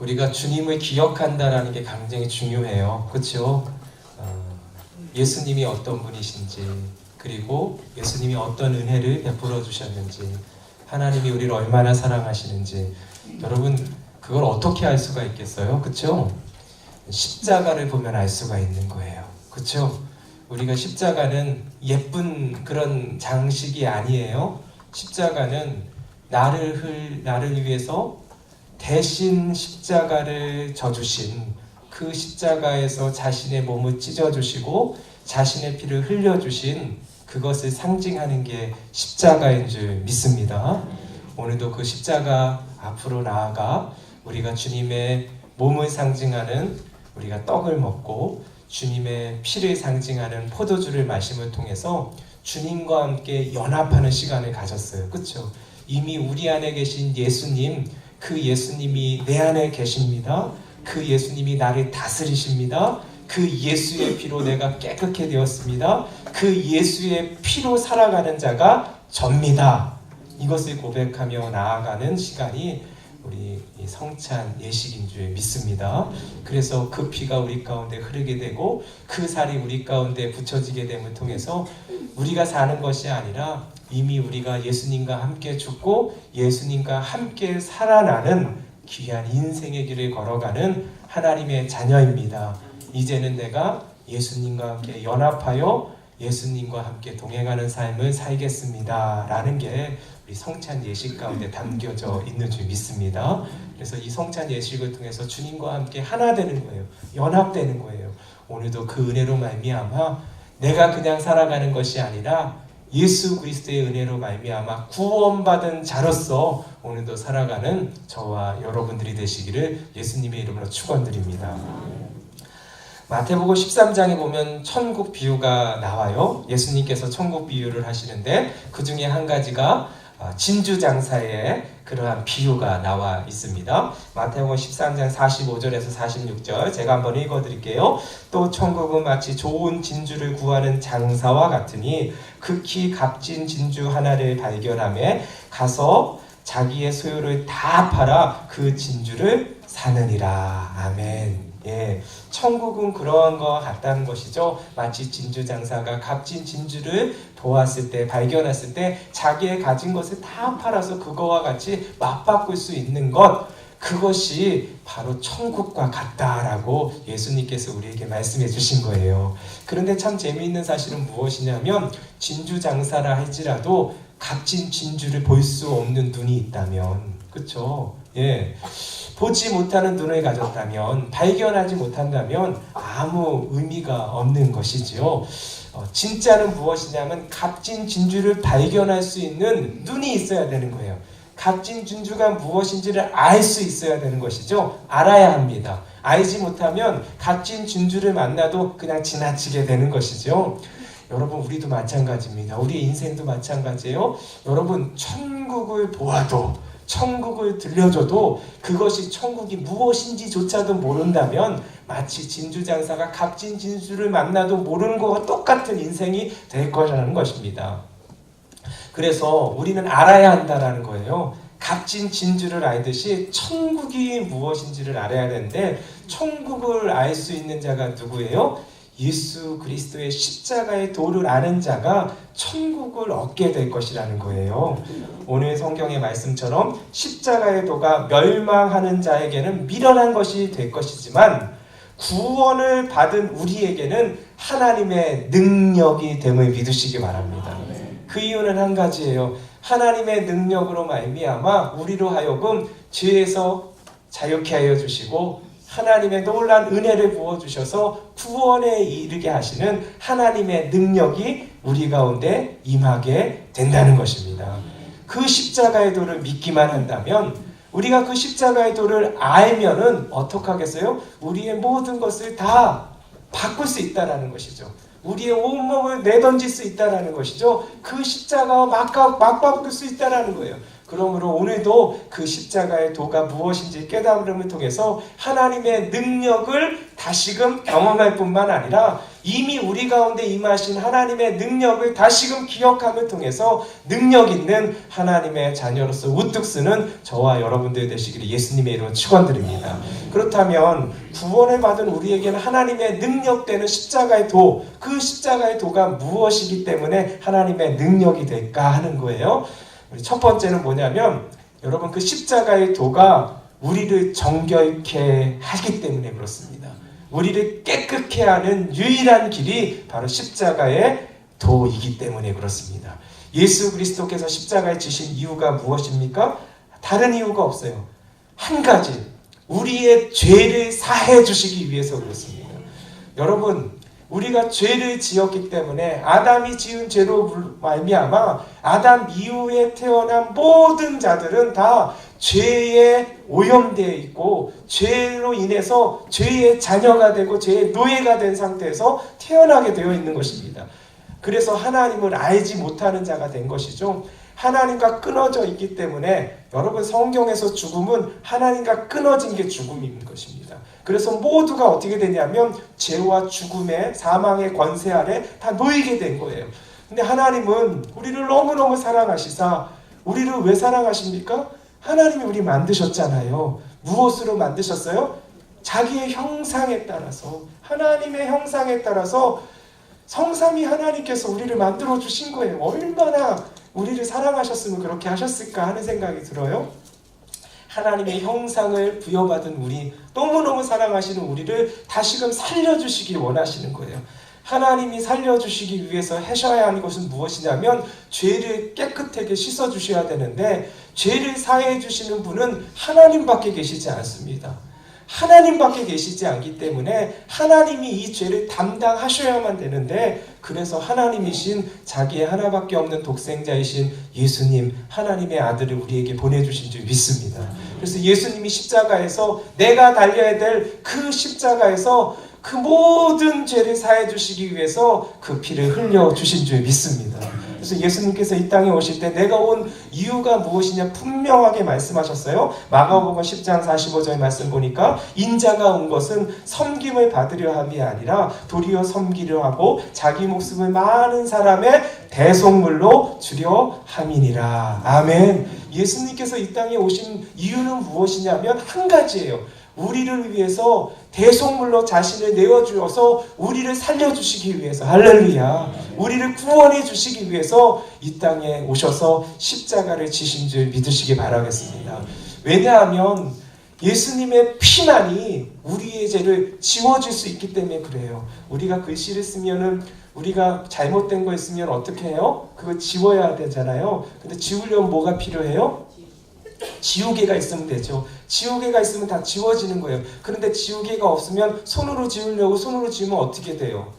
우리가 주님을 기억한다라는 게 굉장히 중요해요. 그렇죠? 예수님이 어떤 분이신지, 그리고 예수님이 어떤 은혜를 베풀어 주셨는지, 하나님이 우리를 얼마나 사랑하시는지, 여러분 그걸 어떻게 알 수가 있겠어요? 그렇죠? 십자가를 보면 알 수가 있는 거예요. 그렇죠? 우리가 십자가는 예쁜 그런 장식이 아니에요. 십자가는 나를 위해서 대신 십자가를 져주신, 그 십자가에서 자신의 몸을 찢어주시고 자신의 피를 흘려주신 그것을 상징하는 게 십자가인 줄 믿습니다. 오늘도 그 십자가 앞으로 나아가 우리가 주님의 몸을 상징하는, 우리가 떡을 먹고 주님의 피를 상징하는 포도주를 마심을 통해서 주님과 함께 연합하는 시간을 가졌어요. 그렇죠? 이미 우리 안에 계신 예수님, 그 예수님이 내 안에 계십니다. 그 예수님이 나를 다스리십니다. 그 예수의 피로 내가 깨끗게 되었습니다. 그 예수의 피로 살아가는 자가 접니다. 이것을 고백하며 나아가는 시간이 우리 성찬 예식인 줄 믿습니다. 그래서 그 피가 우리 가운데 흐르게 되고 그 살이 우리 가운데 붙여지게 됨을 통해서 우리가 사는 것이 아니라 이미 우리가 예수님과 함께 죽고 예수님과 함께 살아나는 귀한 인생의 길을 걸어가는 하나님의 자녀입니다. 이제는 내가 예수님과 함께 연합하여 예수님과 함께 동행하는 삶을 살겠습니다 라는 게 우리 성찬 예식 가운데 담겨져 있는 줄 믿습니다. 그래서 이 성찬 예식을 통해서 주님과 함께 하나 되는 거예요. 연합되는 거예요. 오늘도 그 은혜로 말미암아 내가 그냥 살아가는 것이 아니라 예수 그리스도의 은혜로 말미암아 구원받은 자로서 오늘도 살아가는 저와 여러분들이 되시기를 예수님의 이름으로 축원드립니다. 마태복음 13장에 보면 천국 비유가 나와요. 예수님께서 천국 비유를 하시는데 그 중에 한 가지가 진주 장사의 그러한 비유가 나와 있습니다. 마태복음 13장 45절에서 46절 제가 한번 읽어드릴게요. 또 천국은 마치 좋은 진주를 구하는 장사와 같으니 극히 값진 진주 하나를 발견하며 가서 자기의 소유를 다 팔아 그 진주를 사느니라. 아멘. 예, 천국은 그러한 것 같다는 것이죠. 마치 진주 장사가 값진 진주를 보았을 때, 발견했을 때 자기의 가진 것을 다 팔아서 그거와 같이 맞바꿀 수 있는 것, 그것이 바로 천국과 같다라고 예수님께서 우리에게 말씀해 주신 거예요. 그런데 참 재미있는 사실은 무엇이냐면 진주 장사라 할지라도 값진 진주를 볼 수 없는 눈이 있다면, 그렇죠? 예, 보지 못하는 눈을 가졌다면, 발견하지 못한다면 아무 의미가 없는 것이지요. 진짜는 무엇이냐면 값진 진주를 발견할 수 있는 눈이 있어야 되는 거예요. 값진 진주가 무엇인지를 알 수 있어야 되는 것이죠. 알아야 합니다. 알지 못하면 값진 진주를 만나도 그냥 지나치게 되는 것이죠. 여러분, 우리도 마찬가지입니다. 우리의 인생도 마찬가지예요. 여러분, 천국을 보아도, 천국을 들려줘도 그것이 천국이 무엇인지조차도 모른다면 마치 진주장사가 값진 진주를 만나도 모르는 것과 똑같은 인생이 될 거라는 것입니다. 그래서 우리는 알아야 한다는 거예요. 값진 진주를 알듯이 천국이 무엇인지를 알아야 되는데, 천국을 알 수 있는 자가 누구예요? 예수 그리스도의 십자가의 도를 아는 자가 천국을 얻게 될 것이라는 거예요. 오늘 성경의 말씀처럼 십자가의 도가 멸망하는 자에게는 미련한 것이 될 것이지만 구원을 받은 우리에게는 하나님의 능력이 됨을 믿으시기 바랍니다. 그 이유는 한 가지예요. 하나님의 능력으로 말미암아 우리로 하여금 죄에서 자유케 하여 주시고 하나님의 놀라운 은혜를 부어주셔서 구원에 이르게 하시는 하나님의 능력이 우리 가운데 임하게 된다는 것입니다. 그 십자가의 도를 믿기만 한다면, 우리가 그 십자가의 도를 알면은 어떻게 하겠어요? 우리의 모든 것을 다 바꿀 수 있다는 것이죠. 우리의 온몸을 내던질 수 있다는 것이죠. 그 십자가와 맞바꿀 수 있다는 거예요. 그러므로 오늘도 그 십자가의 도가 무엇인지 깨달음을 통해서 하나님의 능력을 다시금 경험할 뿐만 아니라 이미 우리 가운데 임하신 하나님의 능력을 다시금 기억함을 통해서 능력 있는 하나님의 자녀로서 우뚝 서는 저와 여러분들 되시기를 예수님의 이름으로 축원드립니다. 그렇다면 구원을 받은 우리에게는 하나님의 능력되는 십자가의 도, 그 십자가의 도가 무엇이기 때문에 하나님의 능력이 될까 하는 거예요. 첫 번째는 뭐냐면 여러분 그 십자가의 도가 우리를 정결케 하기 때문에 그렇습니다. 우리를 깨끗게 하는 유일한 길이 바로 십자가의 도이기 때문에 그렇습니다. 예수 그리스도께서 십자가에 지신 이유가 무엇입니까? 다른 이유가 없어요. 한 가지, 우리의 죄를 사해 주시기 위해서 그렇습니다. 여러분, 우리가 죄를 지었기 때문에 아담이 지은 죄로 말미암아 아담 이후에 태어난 모든 자들은 다 죄에 오염되어 있고 죄로 인해서 죄의 자녀가 되고 죄의 노예가 된 상태에서 태어나게 되어 있는 것입니다. 그래서 하나님을 알지 못하는 자가 된 것이죠. 하나님과 끊어져 있기 때문에 여러분 성경에서 죽음은 하나님과 끊어진 게 죽음인 것입니다. 그래서 모두가 어떻게 되냐면 죄와 죽음의 사망의 권세 아래 다 놓이게 된 거예요. 근데 하나님은 우리를 너무너무 사랑하시사 우리를 왜 사랑하십니까? 하나님이 우리 만드셨잖아요. 무엇으로 만드셨어요? 자기의 형상에 따라서 하나님의 형상에 따라서 성삼위 하나님께서 우리를 만들어 주신 거예요. 얼마나 우리를 사랑하셨으면 그렇게 하셨을까 하는 생각이 들어요. 하나님의 형상을 부여받은 우리, 너무너무 사랑하시는 우리를 다시금 살려주시기 원하시는 거예요. 하나님이 살려주시기 위해서 하셔야 하는 것은 무엇이냐면 죄를 깨끗하게 씻어주셔야 되는데 죄를 사해 주시는 분은 하나님밖에 계시지 않습니다. 하나님밖에 계시지 않기 때문에 하나님이 이 죄를 담당하셔야만 되는데 그래서 하나님이신 자기의 하나밖에 없는 독생자이신 예수님 하나님의 아들을 우리에게 보내주신 줄 믿습니다. 그래서 예수님이 십자가에서 내가 달려야 될 그 십자가에서 그 모든 죄를 사해 주시기 위해서 그 피를 흘려 주신 줄 믿습니다. 그래서 예수님께서 이 땅에 오실 때 내가 온 이유가 무엇이냐 분명하게 말씀하셨어요. 마가복음 10장 45절 말씀 보니까 인자가 온 것은 섬김을 받으려 함이 아니라 도리어 섬기려 하고 자기 목숨을 많은 사람의 대속물로 주려 함이니라. 아멘. 예수님께서 이 땅에 오신 이유는 무엇이냐면 한 가지예요. 우리를 위해서 대속물로 자신을 내어주어서 우리를 살려주시기 위해서, 할렐루야, 우리를 구원해 주시기 위해서 이 땅에 오셔서 십자가를 지신 줄 믿으시기 바라겠습니다. 왜냐하면 예수님의 피만이 우리의 죄를 지워줄 수 있기 때문에 그래요. 우리가 글씨를 쓰면은 우리가 잘못된 거 있으면 어떻게 해요? 그거 지워야 되잖아요. 근데 지우려면 뭐가 필요해요? 지우개가 있으면 되죠. 지우개가 있으면 다 지워지는 거예요. 그런데 지우개가 없으면 손으로 지우려고 손으로 지우면 어떻게 돼요?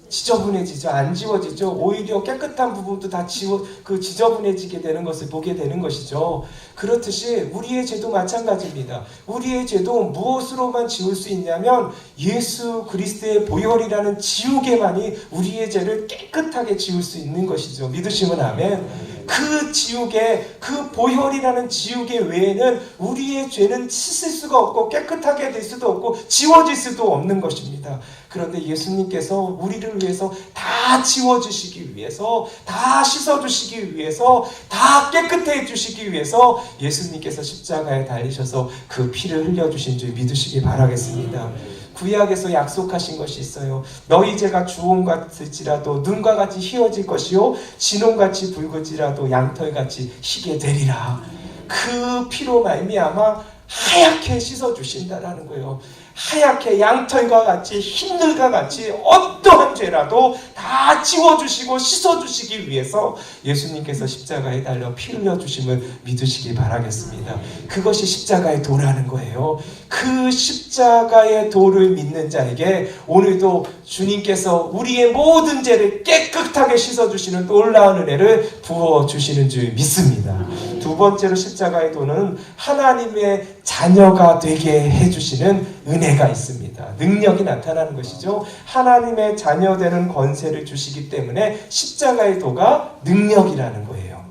지저분해지죠. 안 지워지죠. 오히려 깨끗한 부분도 다 지저분해지게 되는 것을 보게 되는 것이죠. 그렇듯이 우리의 죄도 마찬가지입니다. 우리의 죄도 무엇으로만 지울 수 있냐면 예수 그리스도의 보혈이라는 지우개만이 우리의 죄를 깨끗하게 지울 수 있는 것이죠. 믿으시면 아멘. 그 지우개, 그 보혈이라는 지우개 외에는 우리의 죄는 씻을 수가 없고 깨끗하게 될 수도 없고 지워질 수도 없는 것입니다. 그런데 예수님께서 우리를 위해서 다 지워주시기 위해서, 다 씻어주시기 위해서, 다 깨끗해 주시기 위해서 예수님께서 십자가에 달리셔서 그 피를 흘려주신 줄 믿으시기 바라겠습니다. 구약에서 약속하신 것이 있어요. 너희 죄가 주홍 같을지라도 눈과 같이 희어질 것이요 진홍같이 붉을지라도 양털같이 희게 되리라. 그 피로 말미암아 하얗게 씻어주신다라는 거예요. 하얗게 양털과 같이 흰들과 같이 어떠한 죄라도 다 지워주시고 씻어주시기 위해서 예수님께서 십자가에 달려 피 흘려주심을 믿으시기 바라겠습니다. 그것이 십자가의 도라는 거예요. 그 십자가의 도를 믿는 자에게 오늘도 주님께서 우리의 모든 죄를 깨끗하게 씻어주시는 놀라운 은혜를 부어주시는 줄 믿습니다. 두 번째로 십자가의 도는 하나님의 자녀가 되게 해주시는 은혜가 있습니다. 능력이 나타나는 것이죠. 하나님의 자녀 되는 권세를 주시기 때문에 십자가의 도가 능력이라는 거예요.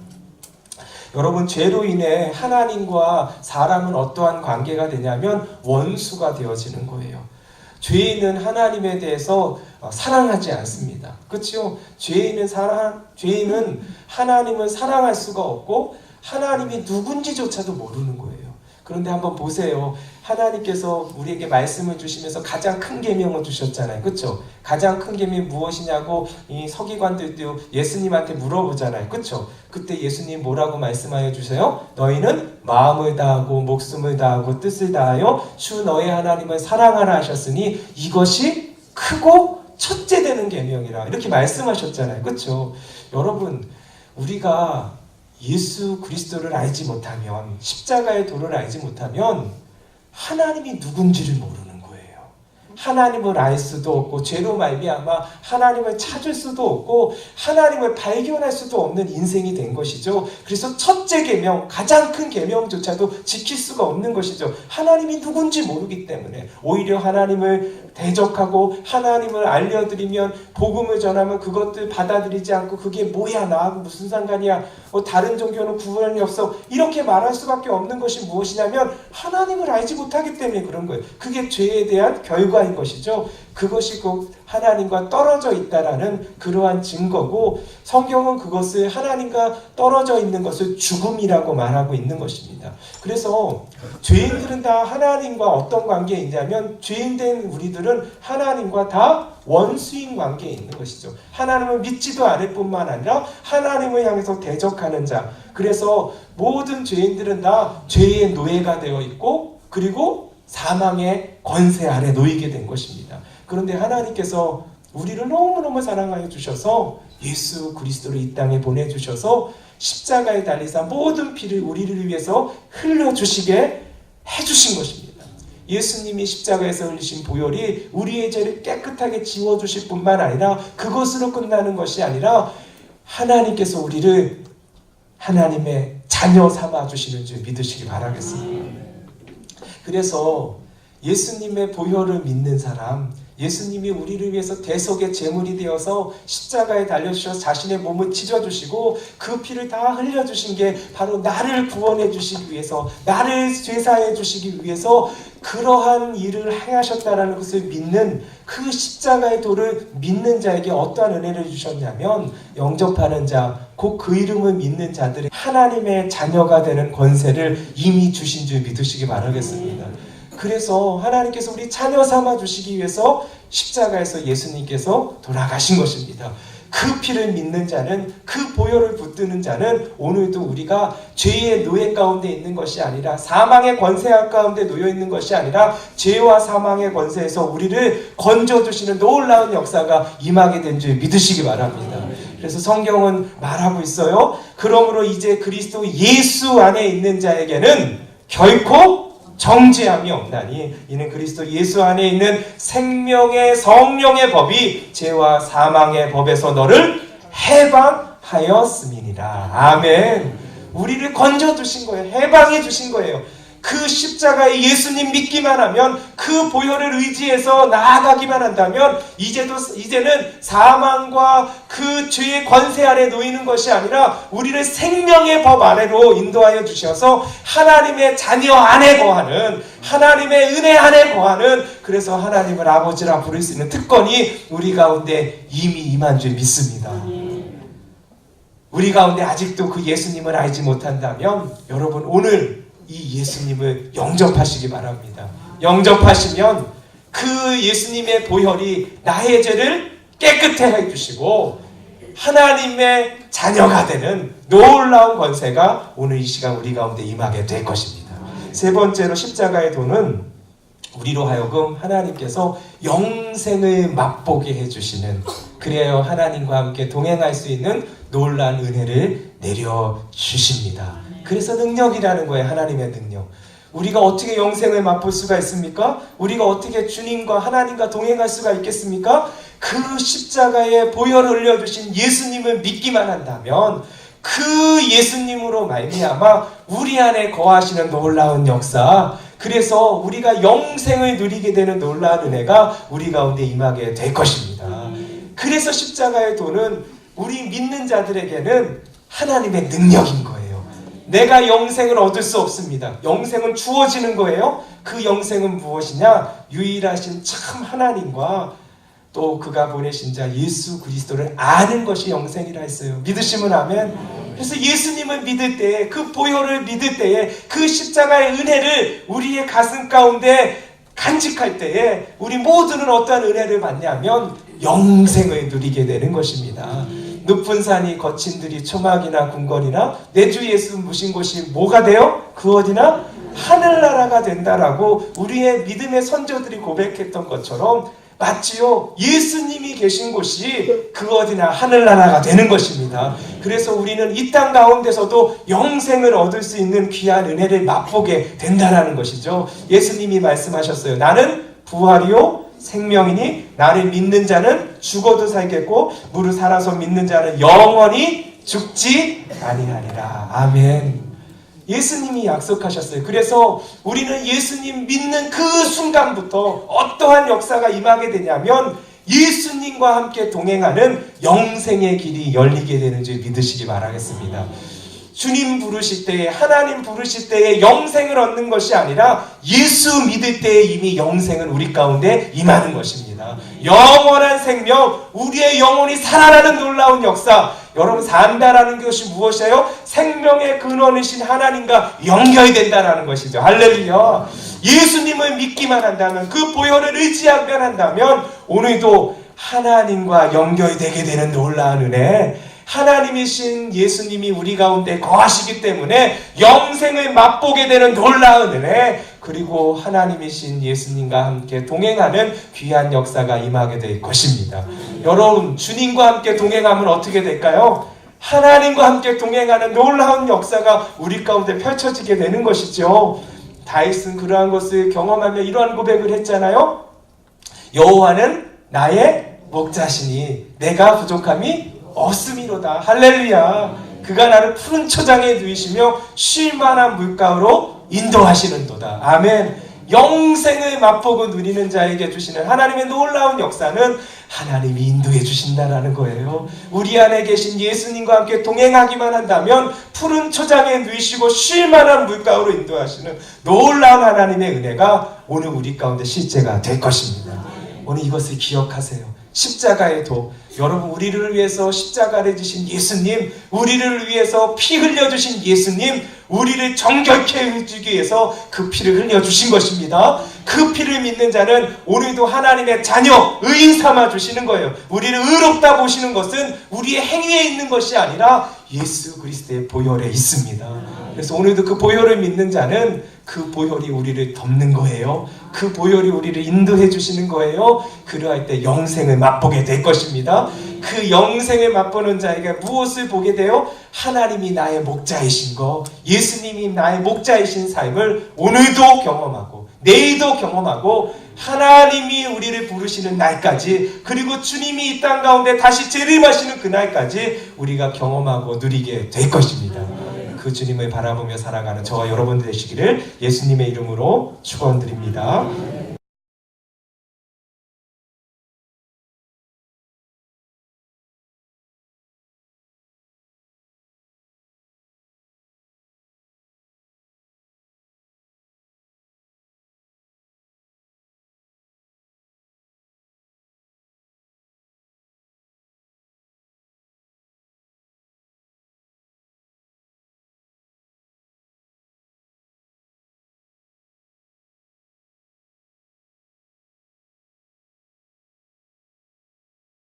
여러분, 죄로 인해 하나님과 사람은 어떠한 관계가 되냐면 원수가 되어지는 거예요. 죄인은 하나님에 대해서 사랑하지 않습니다. 그렇죠? 죄인은 하나님을 사랑할 수가 없고 하나님이 누군지조차도 모르는 거예요. 그런데 한번 보세요. 하나님께서 우리에게 말씀을 주시면서 가장 큰 계명을 주셨잖아요. 그렇죠? 가장 큰 계명이 무엇이냐고 이 서기관들도 예수님한테 물어보잖아요. 그렇죠? 그때 예수님 뭐라고 말씀하여 주세요? 너희는 마음을 다하고 목숨을 다하고 뜻을 다하여 주 너의 하나님을 사랑하라 하셨으니 이것이 크고 첫째 되는 계명이라 이렇게 말씀하셨잖아요. 그렇죠? 여러분, 우리가 예수 그리스도를 알지 못하면, 십자가의 도를 알지 못하면 하나님이 누군지를 모르는 거예요. 하나님을 알 수도 없고 죄로 말미암아 하나님을 찾을 수도 없고 하나님을 발견할 수도 없는 인생이 된 것이죠. 그래서 첫째 계명, 가장 큰 계명조차도 지킬 수가 없는 것이죠. 하나님이 누군지 모르기 때문에 오히려 하나님을 대적하고 하나님을 알려드리면 복음을 전하면 그것들 받아들이지 않고 그게 뭐야 나하고 무슨 상관이야 다른 종교는 구원이 없어 이렇게 말할 수밖에 없는 것이 무엇이냐면 하나님을 알지 못하기 때문에 그런 거예요. 그게 죄에 대한 결과인 것이죠. 그것이 곧 하나님과 떨어져 있다라는 그러한 증거고 성경은 그것을 하나님과 떨어져 있는 것을 죽음이라고 말하고 있는 것입니다. 그래서 죄인들은 다 하나님과 어떤 관계에 있냐면 죄인된 우리들은 하나님과 다 원수인 관계에 있는 것이죠. 하나님을 믿지도 않을 뿐만 아니라 하나님을 향해서 대적하는 자. 그래서 모든 죄인들은 다 죄의 노예가 되어 있고 그리고 사망의 권세 아래 놓이게 된 것입니다. 그런데 하나님께서 우리를 너무너무 사랑하여 주셔서 예수 그리스도를 이 땅에 보내주셔서 십자가에 달리사 모든 피를 우리를 위해서 흘려주시게 해주신 것입니다. 예수님이 십자가에서 흘리신 보혈이 우리의 죄를 깨끗하게 지워주실 뿐만 아니라 그것으로 끝나는 것이 아니라 하나님께서 우리를 하나님의 자녀 삼아주시는 줄 믿으시기 바라겠습니다. 그래서 예수님의 보혈을 믿는 사람, 예수님이 우리를 위해서 대속의 제물이 되어서 십자가에 달려주셔서 자신의 몸을 찢어주시고 그 피를 다 흘려주신 게 바로 나를 구원해 주시기 위해서, 나를 죄사해 주시기 위해서 그러한 일을 행하셨다는 것을 믿는 그 십자가의 도를 믿는 자에게 어떠한 은혜를 주셨냐면 영접하는 자, 곧 그 이름을 믿는 자들이 하나님의 자녀가 되는 권세를 이미 주신 줄 믿으시기 바라겠습니다. 그래서 하나님께서 우리 자녀 삼아 주시기 위해서 십자가에서 예수님께서 돌아가신 것입니다. 그 피를 믿는 자는, 그 보혈을 붙드는 자는 오늘도 우리가 죄의 노예 가운데 있는 것이 아니라, 사망의 권세 가운데 놓여 있는 것이 아니라 죄와 사망의 권세에서 우리를 건져주시는 놀라운 역사가 임하게 된 줄 믿으시기 바랍니다. 그래서 성경은 말하고 있어요. 그러므로 이제 그리스도 예수 안에 있는 자에게는 결코 정죄함이 없나니 이는 그리스도 예수 안에 있는 생명의 성령의 법이 죄와 사망의 법에서 너를 해방하였음이니라. 아멘. 우리를 건져주신 거예요. 해방해 주신 거예요. 그 십자가에 예수님 믿기만 하면, 그 보혈을 의지해서 나아가기만 한다면 이제는 사망과 그 죄의 권세 아래 놓이는 것이 아니라 우리를 생명의 법 아래로 인도하여 주셔서 하나님의 자녀 안에 거하는, 하나님의 은혜 안에 거하는, 그래서 하나님을 아버지라 부를 수 있는 특권이 우리 가운데 이미 임한 줄 믿습니다. 우리 가운데 아직도 그 예수님을 알지 못한다면 여러분 오늘 이 예수님을 영접하시기 바랍니다. 영접하시면 그 예수님의 보혈이 나의 죄를 깨끗게 해주시고 하나님의 자녀가 되는 놀라운 권세가 오늘 이 시간 우리 가운데 임하게 될 것입니다. 세 번째로 십자가의 도는 우리로 하여금 하나님께서 영생을 맛보게 해주시는, 그래야 하나님과 함께 동행할 수 있는 놀라운 은혜를 내려주십니다. 그래서 능력이라는 거예요. 하나님의 능력. 우리가 어떻게 영생을 맛볼 수가 있습니까? 우리가 어떻게 주님과 하나님과 동행할 수가 있겠습니까? 그 십자가에 보혈을 흘려주신 예수님을 믿기만 한다면 그 예수님으로 말미암아 우리 안에 거하시는 놀라운 역사, 그래서 우리가 영생을 누리게 되는 놀라운 은혜가 우리 가운데 임하게 될 것입니다. 그래서 십자가의 도는 우리 믿는 자들에게는 하나님의 능력인 거예요. 내가 영생을 얻을 수 없습니다. 영생은 주어지는 거예요. 그 영생은 무엇이냐? 유일하신 참 하나님과 또 그가 보내신 자 예수 그리스도를 아는 것이 영생이라 했어요. 믿으시면 아멘. 그래서 예수님을 믿을 때에, 그 보혈을 믿을 때에, 그 십자가의 은혜를 우리의 가슴 가운데 간직할 때에 우리 모두는 어떠한 은혜를 받냐면 영생을 누리게 되는 것입니다. 높은 산이 거친 들이 초막이나 궁궐이나 내 주 예수 모신 곳이 뭐가 돼요? 그 어디나 하늘나라가 된다라고 우리의 믿음의 선조들이 고백했던 것처럼 맞지요? 예수님이 계신 곳이 그 어디나 하늘나라가 되는 것입니다. 그래서 우리는 이 땅 가운데서도 영생을 얻을 수 있는 귀한 은혜를 맛보게 된다는 것이죠. 예수님이 말씀하셨어요. 나는 부활이요 생명이니 나를 믿는 자는 죽어도 살겠고 무릇 살아서 믿는 자는 영원히 죽지 아니하리라. 아멘. 예수님이 약속하셨어요. 그래서 우리는 예수님 믿는 그 순간부터 어떠한 역사가 임하게 되냐면 예수님과 함께 동행하는 영생의 길이 열리게 되는 줄 믿으시기 바라겠습니다. 주님 부르실 때에, 하나님 부르실 때에 영생을 얻는 것이 아니라 예수 믿을 때에 이미 영생은 우리 가운데 임하는 것입니다. 영원한 생명, 우리의 영혼이 살아나는 놀라운 역사. 여러분, 산다라는 것이 무엇이에요? 생명의 근원이신 하나님과 연결된다라는 것이죠. 할렐루야. 예수님을 믿기만 한다면, 그 보혈을 의지하기만 한다면 오늘도 하나님과 연결되게 되는 놀라운 은혜, 하나님이신 예수님이 우리 가운데 거하시기 때문에 영생을 맛보게 되는 놀라운 은혜, 그리고 하나님이신 예수님과 함께 동행하는 귀한 역사가 임하게 될 것입니다. 여러분, 주님과 함께 동행하면 어떻게 될까요? 하나님과 함께 동행하는 놀라운 역사가 우리 가운데 펼쳐지게 되는 것이죠. 다윗은 그러한 것을 경험하며 이러한 고백을 했잖아요. 여호와는 나의 목자시니 내가 부족함이 없음이로다. 할렐루야. 그가 나를 푸른 초장에 누이시며 쉴 만한 물가로 인도하시는도다. 아멘. 영생을 맛보고 누리는 자에게 주시는 하나님의 놀라운 역사는 하나님이 인도해 주신다라는 거예요. 우리 안에 계신 예수님과 함께 동행하기만 한다면 푸른 초장에 누이시고 쉴 만한 물가로 인도하시는 놀라운 하나님의 은혜가 오늘 우리 가운데 실제가 될 것입니다. 오늘 이것을 기억하세요. 십자가의 도, 여러분, 우리를 위해서 십자가를 지신 예수님, 우리를 위해서 피 흘려주신 예수님, 우리를 정결케 해주기 위해서 그 피를 흘려주신 것입니다. 그 피를 믿는 자는 오늘도 하나님의 자녀, 의인 삼아 주시는 거예요. 우리를 의롭다 보시는 것은 우리의 행위에 있는 것이 아니라 예수 그리스도의 보혈에 있습니다. 그래서 오늘도 그 보혈을 믿는 자는 그 보혈이 우리를 덮는 거예요. 그 보혈이 우리를 인도해 주시는 거예요. 그러할 때 영생을 맛보게 될 것입니다. 그 영생을 맛보는 자에게 무엇을 보게 돼요? 하나님이 나의 목자이신 거, 예수님이 나의 목자이신 삶을 오늘도 경험하고 내일도 경험하고 하나님이 우리를 부르시는 날까지, 그리고 주님이 이 땅 가운데 다시 재림하시는 그날까지 우리가 경험하고 누리게 될 것입니다. 그 주님을 바라보며 살아가는 저와 여러분 되시기를 예수님의 이름으로 축원드립니다.